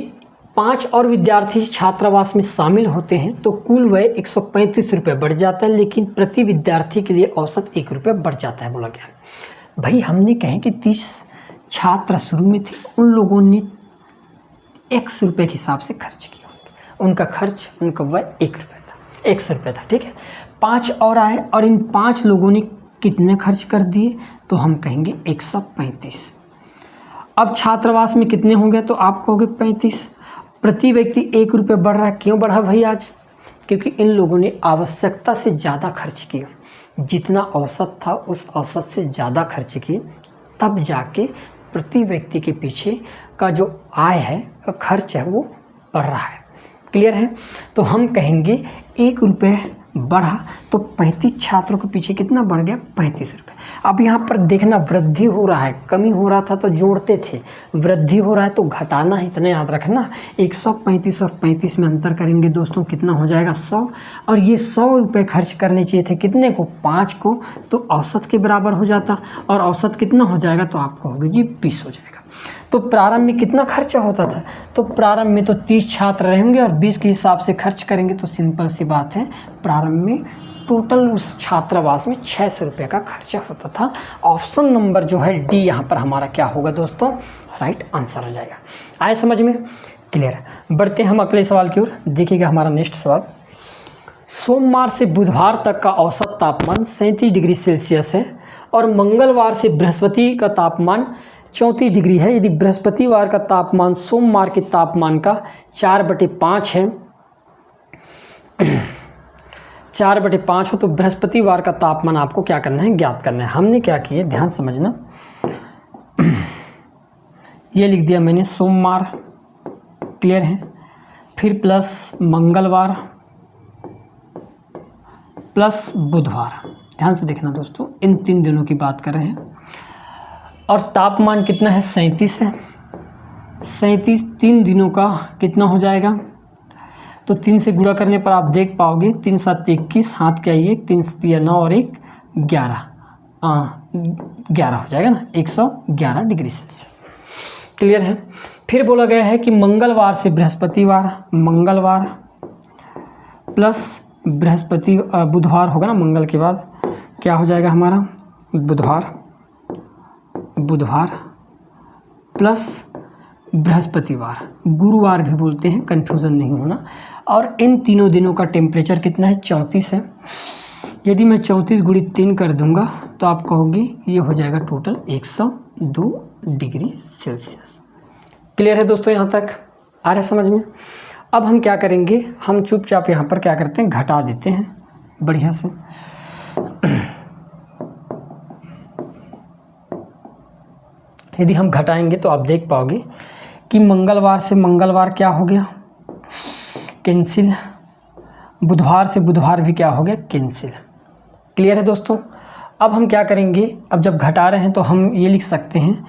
S1: 5 और विद्यार्थी छात्रावास में शामिल होते हैं तो कुल व्यय 135 रुपये बढ़ जाता है, लेकिन प्रति विद्यार्थी के लिए औसत 1 रुपये बढ़ जाता है। बोला गया भाई, हमने कहे कि 30 छात्र शुरू में थे, उन लोगों ने X रुपये के हिसाब से खर्च किया, उनका खर्च, उनका व्यय 1 रुपये था, 100 रुपये था। ठीक है, 5 और आए और इन 5 लोगों ने कितने खर्च कर दिए, तो हम कहेंगे 135। अब छात्रावास में कितने होंगे, तो आप कहोगे 35। प्रति व्यक्ति 1 रुपये बढ़ रहा है। क्यों बढ़ा भाई आज? क्योंकि इन लोगों ने आवश्यकता से ज़्यादा खर्च किया, जितना औसत था उस औसत से ज़्यादा खर्च किए, तब जाके प्रति व्यक्ति के पीछे का जो आय है, खर्च है, वो बढ़ रहा है। क्लियर है? तो हम कहेंगे 1 रुपये बढ़ा तो 35 छात्रों के पीछे कितना बढ़ गया, 35 रुपये। अब यहाँ पर देखना, वृद्धि हो रहा है, कमी हो रहा था तो जोड़ते थे, वृद्धि हो रहा है तो घटाना है, इतना याद रखना। 135 और 35 में अंतर करेंगे दोस्तों, कितना हो जाएगा, 100। और ये 100 रुपये खर्च करने चाहिए थे, कितने को, 5 को, तो औसत के बराबर हो जाता, और औसत कितना हो जाएगा, तो आप कहोगे जी 20 हो जाएगा। तो प्रारंभ में कितना खर्चा होता था, तो प्रारंभ में तो 30 छात्र रहेंगे और 20 के हिसाब से खर्च करेंगे, तो सिंपल सी बात है प्रारंभ में टोटल उस छात्रावास में 600 रुपये का खर्चा होता था। ऑप्शन नंबर जो है डी यहाँ पर हमारा क्या होगा दोस्तों, राइट आंसर हो जाएगा। आए समझ में, क्लियर। बढ़ते हैं हम अगले सवाल की ओर। देखिएगा हमारा नेक्स्ट सवाल, सोमवार से बुधवार तक का औसत तापमान 37 डिग्री सेल्सियस है और मंगलवार से बृहस्पति का तापमान 34 डिग्री है। यदि बृहस्पतिवार का तापमान सोमवार के तापमान का 4/5 है, 4/5 हो, तो बृहस्पतिवार का तापमान आपको क्या करना है, ज्ञात करना है। हमने क्या किया, ध्यान समझना, ये लिख दिया मैंने सोमवार, क्लियर है, फिर प्लस मंगलवार प्लस बुधवार। ध्यान से देखना दोस्तों, इन 3 दिनों की बात कर रहे हैं और तापमान कितना है, 37 है। 37 3 दिनों का कितना हो जाएगा, तो 3 से गुणा करने पर आप देख पाओगे 3 7 21, हाथ क्या ये 3 7 9 और 1 11, 11 हो जाएगा ना, 111 डिग्री सेल्सियस, क्लियर है। फिर बोला गया है कि मंगलवार से बृहस्पतिवार, मंगलवार प्लस बृहस्पति बुधवार होगा ना, मंगल के बाद क्या हो जाएगा हमारा, बुधवार, बुधवार प्लस बृहस्पतिवार, गुरुवार भी बोलते हैं, कंफ्यूजन नहीं होना। और इन तीनों दिनों का टेम्परेचर कितना है, 34 है। यदि मैं 34 × 3 कर दूंगा तो आप कहोगे ये हो जाएगा टोटल 102 डिग्री सेल्सियस। क्लियर है दोस्तों, यहाँ तक आ रहा है समझ में। अब हम क्या करेंगे, हम चुपचाप यहाँ पर क्या करते हैं, घटा देते हैं बढ़िया से। यदि हम घटाएंगे तो आप देख पाओगे कि मंगलवार से मंगलवार क्या हो गया, कैंसिल, बुधवार से बुधवार भी क्या हो गया, कैंसिल। क्लियर है दोस्तों। अब हम क्या करेंगे, अब जब घटा रहे हैं तो हम ये लिख सकते हैं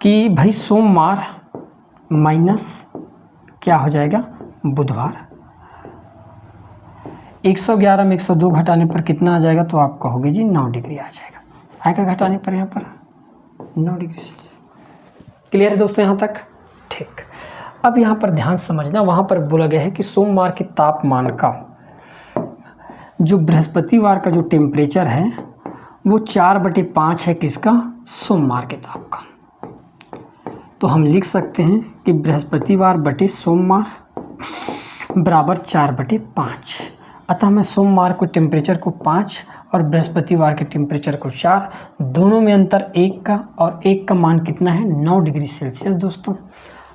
S1: कि भाई सोमवार माइनस क्या हो जाएगा, बुधवार। 111 में 102 घटाने पर कितना आ जाएगा, तो आप कहोगे जी 9 डिग्री आ जाएगा। आएगा घटाने पर यहाँ पर 9 डिग्री सेल्सियस। क्लियर है दोस्तों यहाँ तक, ठीक। अब यहाँ पर ध्यान समझना, वहाँ पर बोला गया है कि सोमवार के तापमान का जो बृहस्पतिवार का जो टेम्परेचर है वो 4/5 है, किसका, सोमवार के ताप का। तो हम लिख सकते हैं कि बृहस्पतिवार बटे सोमवार बराबर 4/5। अतः मैं सोमवार को टेम्परेचर को 5 और बृहस्पतिवार के टेम्परेचर को 4, दोनों में अंतर 1 का, और 1 का मान कितना है, 9 डिग्री सेल्सियस दोस्तों।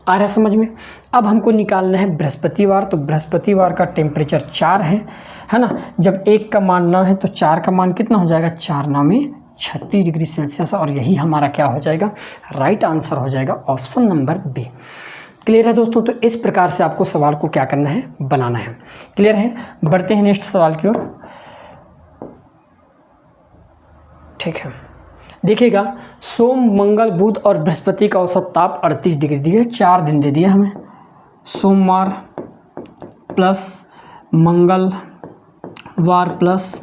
S1: आ रहा है समझ में। अब हमको निकालना है बृहस्पतिवार, तो बृहस्पतिवार का टेम्परेचर 4 है ना। जब 1 का मान 9 है तो 4 का मान कितना हो जाएगा, 4 9 में 36 डिग्री सेल्सियस, और यही हमारा क्या हो जाएगा, राइट आंसर हो जाएगा ऑप्शन नंबर बी। क्लियर है दोस्तों। तो इस प्रकार से आपको सवाल को क्या करना है, बनाना है। क्लियर है। बढ़ते हैं नेक्स्ट सवाल की ओर। ठीक है, देखिएगा, सोम मंगल बुध और बृहस्पति का औसत ताप 38 डिग्री दिया, 4 दिन दे दिया हमें। सोमवार प्लस मंगलवार प्लस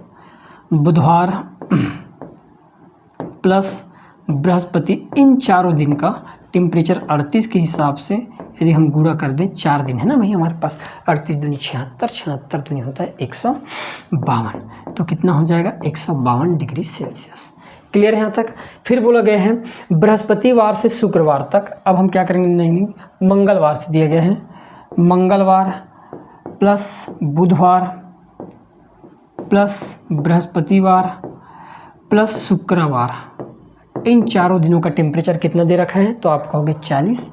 S1: बुधवार प्लस बृहस्पति, इन चारों दिन का टेम्परेचर 38 के हिसाब से यदि हम गुणा कर दें, 4 दिन है ना भाई हमारे पास, 38 दूनी 76, 76 दूनी होता है 152, तो कितना हो जाएगा, 152 डिग्री सेल्सियस। क्लियर है यहाँ तक। फिर बोला गया है बृहस्पतिवार से शुक्रवार तक। अब हम क्या करेंगे, नहीं मंगलवार से दिया गया है, मंगलवार प्लस बुधवार प्लस बृहस्पतिवार प्लस शुक्रवार, इन चारों दिनों का टेम्परेचर कितना दे रखा है, तो आप कहोगे 40,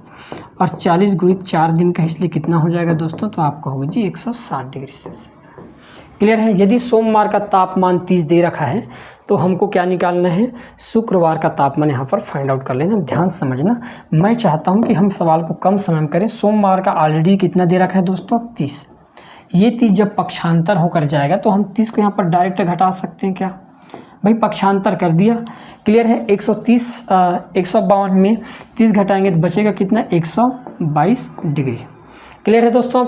S1: और 40 गुणित 4 दिन का, इसलिए कितना हो जाएगा दोस्तों, तो आप कहोगे जी 160 डिग्री सेल्सियस। क्लियर है। यदि सोमवार का तापमान 30 दे रखा है तो हमको क्या निकालना है, शुक्रवार का तापमान यहाँ पर फाइंड आउट कर लेना। ध्यान समझना, मैं चाहता हूँ कि हम सवाल को कम समय में करें। सोमवार का ऑलरेडी कितना दे रखा है दोस्तों, 30। ये 30 जब पक्षांतर होकर जाएगा तो हम 30 को यहाँ पर डायरेक्ट घटा सकते हैं क्या, भाई पक्षांतर कर दिया। क्लियर है। 152 में 30 घटाएंगे तो बचेगा कितना, 122 डिग्री। क्लियर है दोस्तों।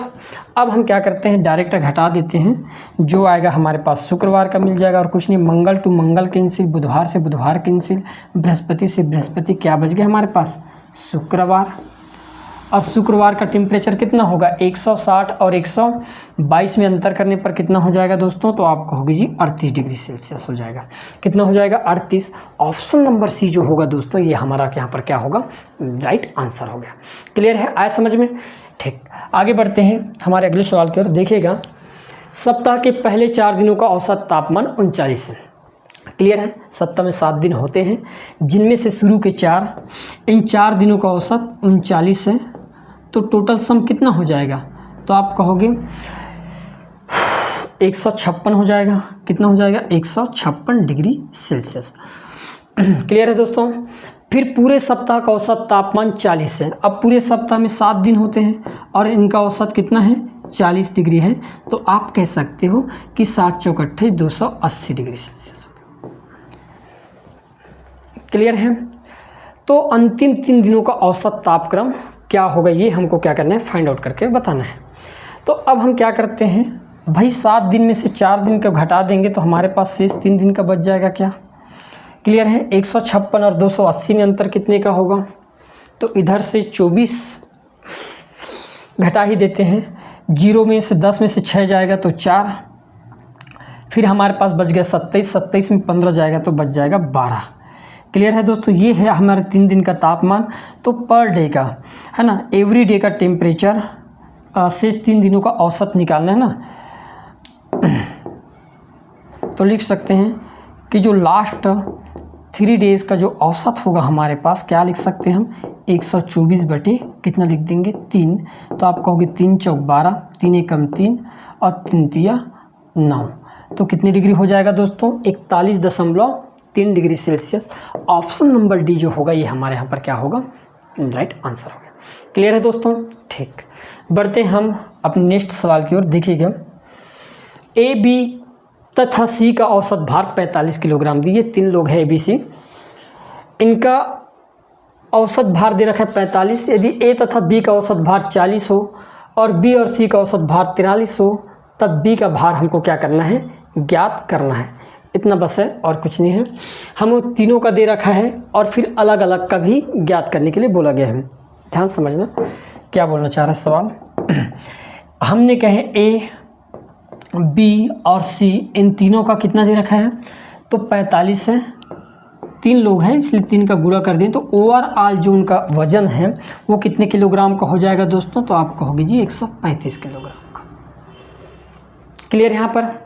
S1: अब हम क्या करते हैं, डायरेक्ट घटा देते हैं, जो आएगा हमारे पास शुक्रवार का मिल जाएगा, और कुछ नहीं, मंगल टू मंगल कैंसिल, बुधवार से बुधवार कैंसिल, बृहस्पति से बृहस्पति, क्या बच गया हमारे पास, शुक्रवार, और शुक्रवार का टेम्परेचर कितना होगा 160 और 122 में अंतर करने पर कितना हो जाएगा दोस्तों, तो आप कहोगे जी 38 डिग्री सेल्सियस हो जाएगा। कितना हो जाएगा 38। ऑप्शन नंबर सी जो होगा दोस्तों ये हमारा यहाँ पर क्या होगा, राइट आंसर हो गया। क्लियर है, आया समझ में? ठीक, आगे बढ़ते हैं हमारे अगले सवाल की ओर। देखिएगा, सप्ताह के पहले 4 दिनों का औसत तापमान 39 है। क्लियर है, सप्ताह में 7 दिन होते हैं जिनमें से शुरू के 4, इन 4 दिनों का औसत 39 है, तो टोटल सम कितना हो जाएगा, तो आप कहोगे 156 हो जाएगा। कितना हो जाएगा 156 डिग्री सेल्सियस। क्लियर है दोस्तों। फिर पूरे सप्ताह का औसत तापमान 40 है। अब पूरे सप्ताह में 7 दिन होते हैं और इनका औसत कितना है 40 डिग्री है, तो आप कह सकते हो कि 7 चौक 28 280 डिग्री सेल्सियस। क्लियर है। तो अंतिम 3 दिनों का औसत तापक्रम क्या होगा ये हमको क्या करना है, फाइंड आउट करके बताना है। तो अब हम क्या करते हैं भाई, 7 दिन में से 4 दिन का घटा देंगे तो हमारे पास शेष 3 दिन का बच जाएगा क्या। क्लियर है। 156 और 280 में अंतर कितने का होगा, तो इधर से 24 घटा ही देते हैं। 0 में से 10 में से 6 जाएगा तो 4, फिर हमारे पास बच गया 27, 27 में 15 जाएगा तो बच जाएगा 12। क्लियर है दोस्तों, ये है हमारे 3 दिन का तापमान। तो पर डे का है ना, एवरी डे का टेम्परेचर, शेष 3 दिनों का औसत निकालना है ना, तो लिख सकते हैं कि जो लास्ट 3 डेज़ का जो औसत होगा हमारे पास, क्या लिख सकते हैं हम 124 बटे कितना लिख देंगे 3, तो आप कहोगे 3 चौक 12, 3 एकम 3 और 3 तिया 9, तो कितनी डिग्री हो जाएगा दोस्तों 41.3 degree Celsius. Option number D जो होगा ये हमारे यहाँ पर क्या होगा, राइट आंसर हो गया। क्लियर है दोस्तों। ठीक, बढ़ते हम अपने नेक्स्ट सवाल की ओर। देखिएगा, ए बी तथा सी का औसत भार 45 किलोग्राम दिए। 3 लोग हैं ए बी सी, इनका औसत भार दे रखा है 45। यदि ए तथा बी का औसत भार 40 हो और बी और सी का औसत भार 43 हो, तब बी का भार हमको क्या करना है, ज्ञात करना है। इतना बस है और कुछ नहीं है। हम तीनों का दे रखा है और फिर अलग अलग का भी ज्ञात करने के लिए बोला गया है। ध्यान समझना क्या बोलना चाह रहा है सवाल। हमने कहे ए बी और सी, इन तीनों का कितना दे रखा है, तो 45 है। 3 लोग हैं इसलिए 3 का गुणा कर दें तो ओवरऑल जो उनका वजन है वो कितने किलोग्राम का हो जाएगा दोस्तों, तो आप कहोगे जी 135 किलोग्राम का। क्लियर। यहाँ पर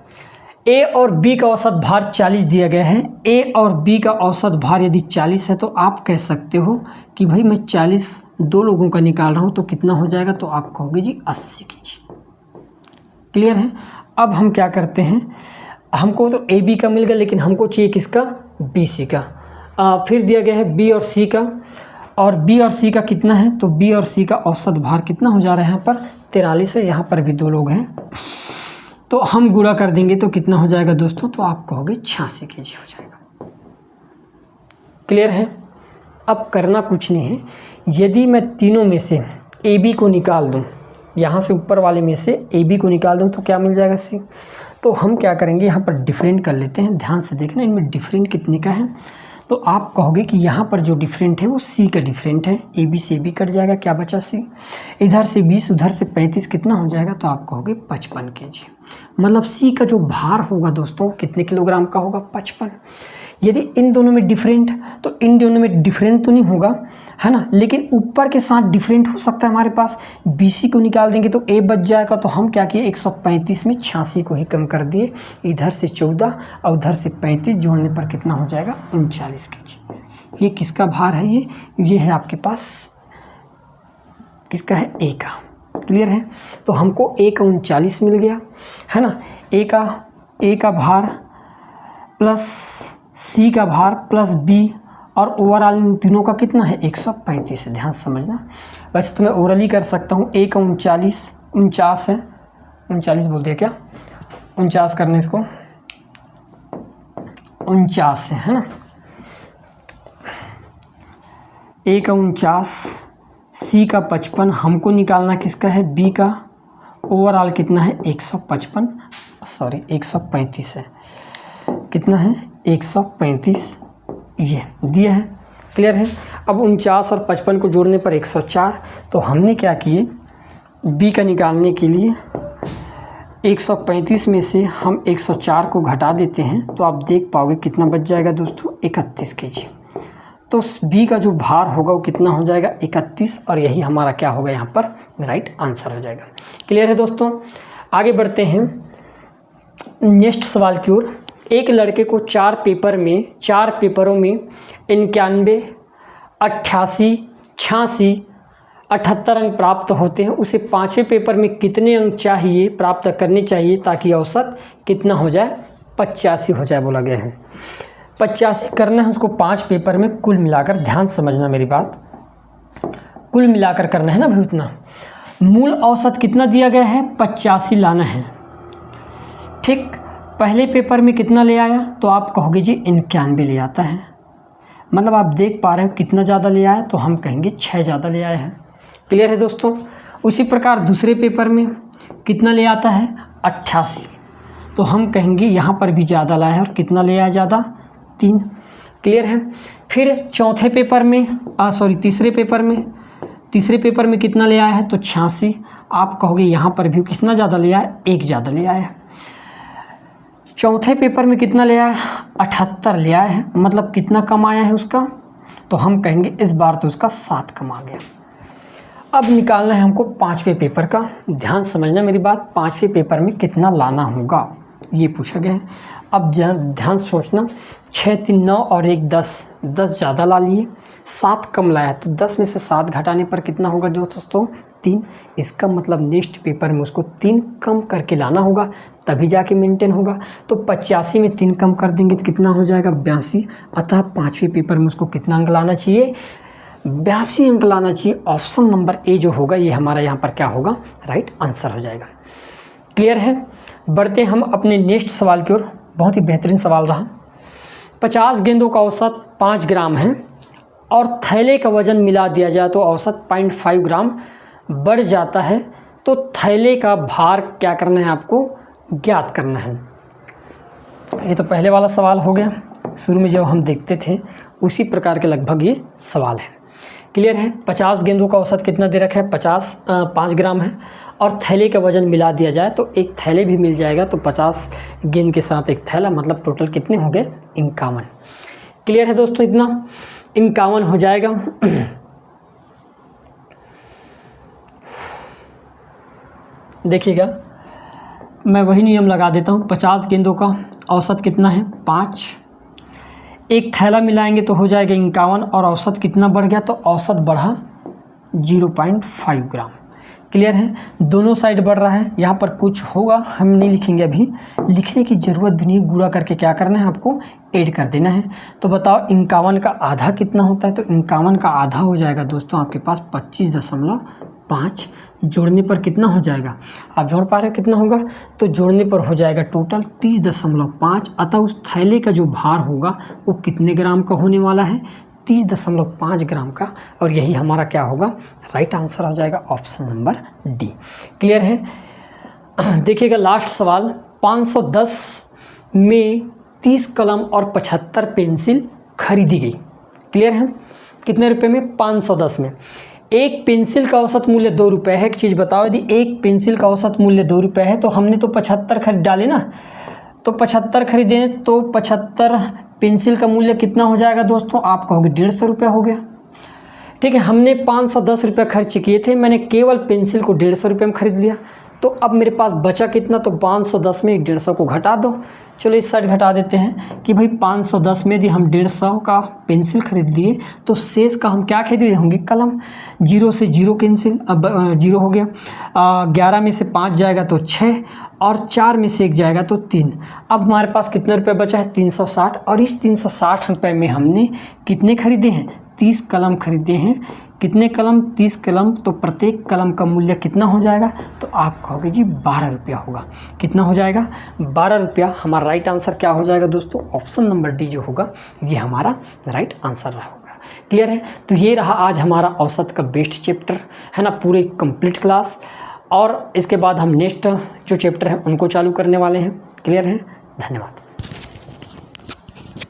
S1: ए और बी का औसत भार 40 दिया गया है। ए और बी का औसत भार यदि 40 है तो आप कह सकते हो कि भाई मैं 40 2 लोगों का निकाल रहा हूँ तो कितना हो जाएगा, तो आप कहोगे जी 80 केजी। क्लियर है। अब हम क्या करते हैं, हमको तो ए बी का मिल गया लेकिन हमको चाहिए किसका, बी सी का। फिर दिया गया है बी और सी का, और बी और सी का कितना है, तो बी और सी का औसत भार कितना हो जा रहा है यहाँ पर 43 है। यहाँ पर भी 2 लोग हैं तो हम गुणा कर देंगे तो कितना हो जाएगा दोस्तों, तो आप कहोगे 86 केजी हो जाएगा। क्लियर है। अब करना कुछ नहीं है, यदि मैं तीनों में से ए बी को निकाल दूं, यहाँ से ऊपर वाले में से ए बी को निकाल दूं तो क्या मिल जाएगा सी। तो हम क्या करेंगे, यहाँ पर डिफरेंट कर लेते हैं। ध्यान से देखना इनमें डिफरेंट कितने का है, तो आप कहोगे कि यहाँ पर जो डिफरेंट है वो सी का डिफरेंट है। ए बी से ए बी कट जाएगा, क्या बचा सी। इधर से 20 उधर से 35 कितना हो जाएगा, तो आप कहोगे 55 केजी। मतलब सी का जो भार होगा दोस्तों कितने किलोग्राम का होगा, 55। यदि इन दोनों में डिफरेंट, तो इन दोनों में डिफरेंट तो नहीं होगा है ना, लेकिन ऊपर के साथ डिफरेंट हो सकता है हमारे पास। BC को निकाल देंगे तो ए बच जाएगा, तो हम क्या किए 135 में 86 को ही कम कर दिए। इधर से 14 और उधर से 35 जोड़ने पर कितना हो जाएगा 39 केजी। ये किसका भार है, ये है आपके पास किसका है, ए का। क्लियर है। तो हमको ए का 39 मिल गया है ना, ए का भार प्लस सी का भार प्लस बी, और ओवरऑल इन तीनों का कितना है 135 है। ध्यान समझना, वैसे तो मैं ओवरऑल कर सकता हूँ। ए का 49 है, 39 बोल दिया क्या, 49 करने इसको 49 है ना। ए का 49, सी का 55, हमको निकालना किसका है, बी का। ओवरऑल कितना है 135 है। कितना है 135, ये दिया है। क्लियर है। अब 49 और 55 को जोड़ने पर 104। तो हमने क्या किए, बी का निकालने के लिए 135 में से हम 104 को घटा देते हैं तो आप देख पाओगे कितना बच जाएगा दोस्तों, 31 kg। तो बी का जो भार होगा वो कितना हो जाएगा, 31, और यही हमारा क्या होगा यहाँ पर राइट आंसर हो जाएगा। क्लियर है दोस्तों, आगे बढ़ते हैं नेक्स्ट सवाल की ओर। एक लड़के को 4 पेपरों में 91, 88, 86, 78 अंक प्राप्त होते हैं। उसे 5वें पेपर में कितने अंक चाहिए प्राप्त करने चाहिए ताकि औसत कितना हो जाए, 85 हो जाए बोला गया है। 85 करना है उसको 5 पेपर में कुल मिलाकर, ध्यान समझना मेरी बात, कुल मिलाकर करना है ना भाई उतना। मूल औसत कितना दिया गया है, 85 लाना है। ठीक, पहले पेपर में कितना ले आया तो आप कहोगे जी 91 ले आता है, मतलब आप देख पा रहे हो कितना ज़्यादा ले आया, तो हम कहेंगे 6 ज़्यादा ले आया है। क्लियर है दोस्तों। उसी प्रकार दूसरे पेपर में कितना ले आता है, 88, तो हम कहेंगे यहाँ पर भी ज़्यादा लाया है और कितना ले आया ज़्यादा, 3। क्लियर है। फिर तीसरे पेपर में कितना ले आया है तो 86, आप कहोगे यहाँ पर भी कितना ज़्यादा ले आया, 1 ज़्यादा ले आया है। चौथे पेपर में कितना ले आया है, 78 ले आया है, मतलब कितना कम आया है उसका, तो हम कहेंगे इस बार तो उसका 7 कम आ गया। अब निकालना है हमको 5वें पेपर का, ध्यान समझना मेरी बात, 5वें पेपर में कितना लाना होगा ये पूछा गया है। अब ध्यान सोचना, 6 3 9 और 1 10, 10 ज़्यादा ला लिए, 7 कम लाया, तो 10 में से 7 घटाने पर कितना होगा दोस्तों, 3। इसका मतलब नेक्स्ट पेपर में उसको 3 कम करके लाना होगा तभी जाके मेंटेन होगा। तो 85 में 3 कम कर देंगे तो कितना हो जाएगा, 82। अतः 5वें पेपर में उसको कितना अंक लाना चाहिए, 82 अंक लाना चाहिए। ऑप्शन नंबर ए जो होगा ये हमारा यहाँ पर क्या होगा, राइट आंसर हो जाएगा। क्लियर है। बढ़ते हम अपने नेक्स्ट सवाल की ओर। बहुत ही बेहतरीन सवाल रहा। 50 गेंदों का औसत 5 ग्राम है और थैले का वजन मिला दिया जाए तो औसत 0.5 ग्राम बढ़ जाता है, तो थैले का भार क्या करना है, आपको ज्ञात करना है। ये तो पहले वाला सवाल हो गया, शुरू में जब हम देखते थे उसी प्रकार के लगभग ये सवाल है। क्लियर है। 50 गेंदों का औसत कितना दे रखा है, 5 ग्राम है, और थैले का वजन मिला दिया जाए तो एक थैले भी मिल जाएगा, तो 50 गेंद के साथ एक थैला, मतलब टोटल कितने हो गए, 51। क्लियर है दोस्तों, इतना 51 हो जाएगा। देखिएगा मैं वही नियम लगा देता हूँ, 50 गेंदों का औसत कितना है, 5, एक थैला मिलाएंगे तो हो जाएगा 51, और औसत कितना बढ़ गया, तो औसत बढ़ा 0.5 ग्राम। क्लियर है। दोनों साइड बढ़ रहा है, यहाँ पर कुछ होगा हम नहीं लिखेंगे, अभी लिखने की ज़रूरत भी नहीं, गुणा करके क्या करना है, आपको ऐड कर देना है। तो बताओ 51 का आधा कितना होता है, तो 51 का आधा हो जाएगा दोस्तों आपके पास 25.5, जोड़ने पर कितना हो जाएगा, आप जोड़ पा रहे हो कितना होगा, तो जोड़ने पर हो जाएगा टोटल 30.5। अतः उस थैले का जो भार होगा वो कितने ग्राम का होने वाला है, 30.5 ग्राम का, और यही हमारा क्या होगा, राइट आंसर हो जाएगा ऑप्शन नंबर डी। क्लियर है। देखिएगा लास्ट सवाल। 510 में 30 कलम और 75 पेंसिल खरीदी गई। क्लियर है। कितने रुपए में, 510 में। एक पेंसिल का औसत मूल्य 2 रुपये है। एक चीज़ बताओ, यदि एक पेंसिल का औसत मूल्य 2 रुपये है तो हमने तो 75 खरीद डाले ना, तो 75 खरीदे तो 75 पेंसिल का मूल्य कितना हो जाएगा दोस्तों, आप कहोगे 150 रुपया हो गया। ठीक है, हमने 510 रुपये खर्च किए थे, मैंने केवल पेंसिल को 150 रुपये में खरीद लिया, तो अब मेरे पास बचा कितना, तो 510 में 150 को घटा दो। चलो इस साइड घटा देते हैं कि भाई 510 में यदि हम 150 का पेंसिल खरीद लिए तो शेष का हम क्या खरीदे होंगे, कलम। 0 से 0 कैंसिल, अब 0 हो गया। 11 में से 5 जाएगा तो 6, और 4 में से 1 जाएगा तो 3। अब हमारे पास कितना रुपये बचा है, 360, और इस 360 रुपये में हमने कितने खरीदे हैं, 30 कलम खरीदे हैं। कितने कलम, 30 कलम, तो प्रत्येक कलम का मूल्य कितना हो जाएगा, तो आप कहोगे जी 12 रुपया होगा। कितना हो जाएगा, 12 रुपया। हमारा राइट आंसर क्या हो जाएगा दोस्तों, ऑप्शन नंबर डी जो होगा ये हमारा राइट आंसर होगा। क्लियर है। तो ये रहा आज हमारा औसत का बेस्ट चैप्टर है ना, पूरे कंप्लीट क्लास, और इसके बाद हम नेक्स्ट जो चैप्टर है उनको चालू करने वाले हैं। क्लियर है। धन्यवाद।